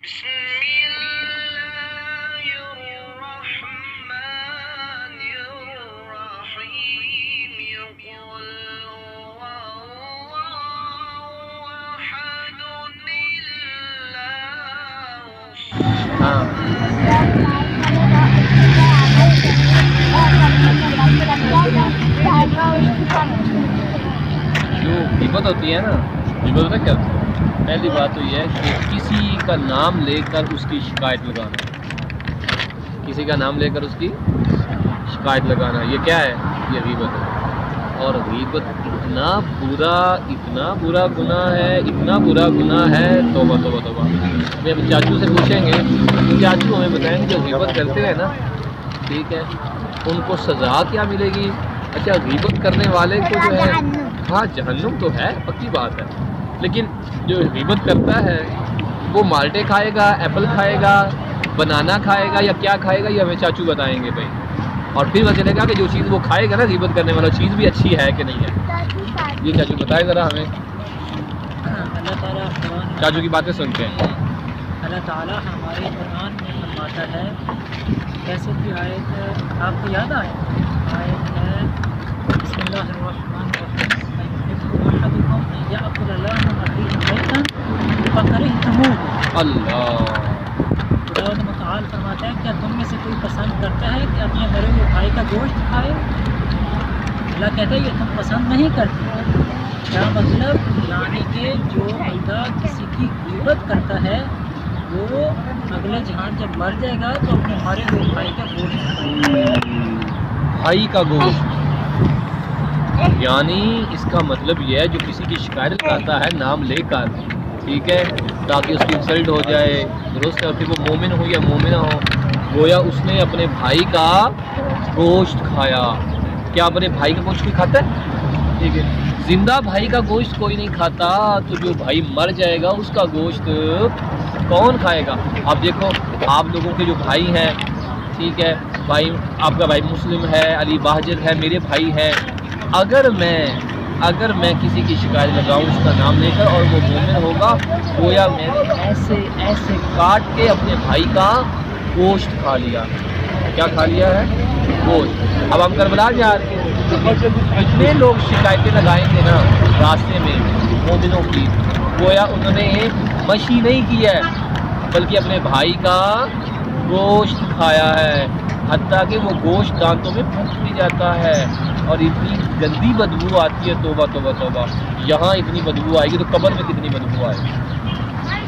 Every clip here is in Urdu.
جو غیبت ہوتی ہے نا، غیبت ہوتا ہے کیا؟ پہلی بات تو یہ ہے کہ کسی کا نام لے کر اس کی شکایت لگانا، کسی کا نام لے کر اس کی شکایت لگانا، یہ کیا ہے؟ یہ غیبت ہے۔ اور غیبت اتنا برا گناہ ہے، اتنا برا گناہ ہے، توبہ توبہ توبہ۔ ابھی ہم چاچو سے پوچھیں گے، چاچو ہمیں بتائیں گے جو غیبت کرتے ہیں نا، ٹھیک ہے، ان کو سزا کیا ملے گی؟ اچھا، غیبت کرنے والے کو جو ہے، ہاں جہنم تو ہے، پکی بات ہے، لیکن جو غیبت کرتا ہے وہ مالٹے کھائے گا، ایپل کھائے گا، بنانا کھائے گا، یا کیا کھائے گا، یہ ہمیں چاچو بتائیں گے بھائی۔ اور پھر پتہ چلے گا کہ جو چیز وہ کھائے گا نا غیبت کرنے والا، چیز بھی اچھی ہے کہ نہیں ہے۔ یہ چاچو بتائے ذرا ہمیں، اللہ تعالیٰ چاچو کی باتیں سنتے ہیں۔ اللہ تعالیٰ ہمارے قرآن میں فرماتا ہے، کیسے کی آیت آپ کو یاد آئے؟ آیت ہے بسم اللہ الرحمن الرحیم، احدکم ان یأکل لحم اخیہ میتا فکرہتموہ۔ اللہ خدا متعال فرماتا ہے، کیا تم میں سے کوئی پسند کرتا ہے کہ اپنے مرے ہوئے بھائی کا گوشت کھائے؟ اللہ کہتا ہے یہ تم پسند نہیں کرتے۔ کیا مطلب؟ یعنی کہ جو بندہ کسی کی غیبت کرتا ہے وہ اگلے جہان جب مر جائے گا تو اپنے مرے ہوئے بھائی کا گوشت کھائے گا۔ بھائی کا گوشت، یعنی اس کا مطلب یہ ہے جو کسی کی شکایت کرتا ہے نام لے کر، ٹھیک ہے، تاکہ اس کی انسلٹ ہو جائے، درست ہے، پھر وہ مومن ہو یا مومنہ ہو، گویا اس نے اپنے بھائی کا گوشت کھایا۔ کیا اپنے بھائی کا گوشت کوئی کھاتا ہے؟ ٹھیک ہے، زندہ بھائی کا گوشت کوئی نہیں کھاتا، تو جو بھائی مر جائے گا اس کا گوشت کون کھائے گا؟ آپ دیکھو، آپ لوگوں کے جو بھائی ہیں، ٹھیک ہے، بھائی آپ کا بھائی مسلم ہے، علی بہجت ہے، میرے بھائی ہیں، اگر میں کسی کی شکایت لگاؤں اس کا نام لے کر اور وہ مومن ہوگا، گویا میں نے ایسے کاٹ کے اپنے بھائی کا گوشت کھا لیا۔ کیا کھا لیا ہے؟ گوشت۔ اب ہم کربلا جا رہے ہیں، اتنے لوگ شکایتیں لگائیں گے نا راستے میں مومنوں کی، گویا انہوں نے مشی نہیں کی ہے بلکہ اپنے بھائی کا گوشت کھایا ہے، حتیٰ کہ وہ گوشت دانتوں میں پھنس بھی جاتا ہے اور اتنی گندی بدبو آتی ہے، توبہ توبہ توبہ۔ یہاں اتنی بدبو آئے گی تو قبر میں کتنی بدبو آئے گی۔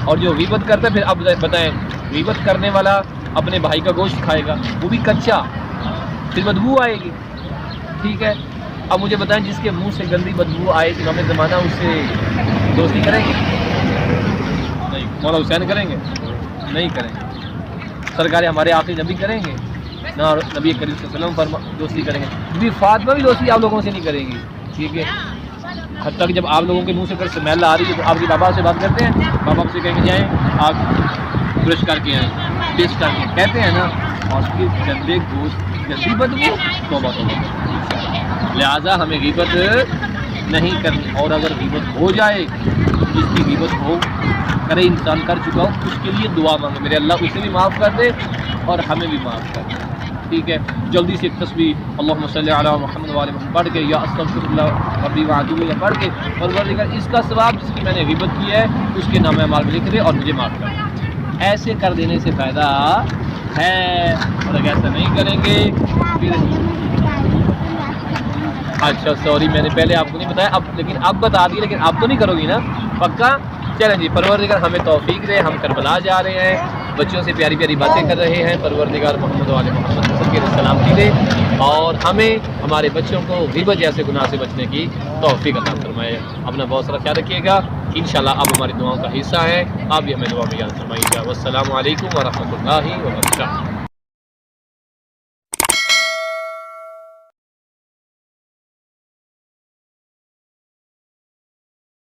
اور جو غیبت کرتا ہے، پھر اب بتائیں، غیبت کرنے والا اپنے بھائی کا گوشت کھائے گا، وہ بھی کچا، پھر بدبو آئے گی، ٹھیک ہے۔ اب مجھے بتائیں، جس کے منہ سے گندی بدبو آئے امام زمانہ اس سے دوستی کریں گے؟ نہیں۔ مولا حسین کریں گے؟ نہیں کریں گے۔ سرکار ہمارے آخری نبی کریں گے؟ نہ نبی کریم صلی اللہ علیہ وسلم دوستی کریں گے۔ بی فاطمہ بھی دوستی آپ لوگوں سے نہیں کریں گی، ٹھیک ہے۔ حتیٰ کہ جب آپ لوگوں کے منہ سے اسمیل آ رہی ہے تو آپ کے بابا سے بات کرتے ہیں، بابا سے کہیں گے جائیں آپ برش کر کے آئیں، ٹیسٹ کر کے، کہتے ہیں نا۔ اور اس کے گندے گوشت کی گندی بدبو، توبہ توبہ۔ لہٰذا ہمیں غیبت نہیں کرنی، اور اگر غیبت ہو جائے، جس کی غیبت ہو کرے انسان کر چکا ہو، اس کے لیے دعا مانگے، میرے اللہ اسے بھی معاف کر دے اور ہمیں بھی معاف کر دے، ٹھیک ہے۔ جلدی سے ایک تسبیح اللہم صلی علی محمد وآل محمد پڑھ کے، یا استغفر اللہ ربی واتوب الیہ پڑھ کے، پروردگار اس کا ثواب جس کی میں نے غیبت کی ہے اس کے نام اعمال میں لکھ دے اور مجھے معاف کر دے۔ ایسے کر دینے سے فائدہ ہے، اور اگر ایسا نہیں کریں گے پھر اچھا سوری، میں نے پہلے آپ کو نہیں بتایا، اب لیکن اب بتا دی، لیکن آپ تو نہیں کرو گی نا پکا؟ چلیں جی، پروردگار ہمیں توفیق دے، ہم کربلا جا رہے ہیں، بچوں سے پیاری پیاری باتیں کر رہے ہیں، پروردگار محمد وآل محمد کی سلامتی دے اور ہمیں ہمارے بچوں کو غیبت جیسے گناہ سے بچنے کی توفیق عطا فرمائے۔ اپنا بہت سارا خیال رکھیے گا، انشاءاللہ آپ ہماری دعاؤں کا حصہ ہیں، آپ بھی ہمیں دعا میں یاد فرمائیے گا۔ والسلام علیکم ورحمۃ اللہ وبرکاتہ۔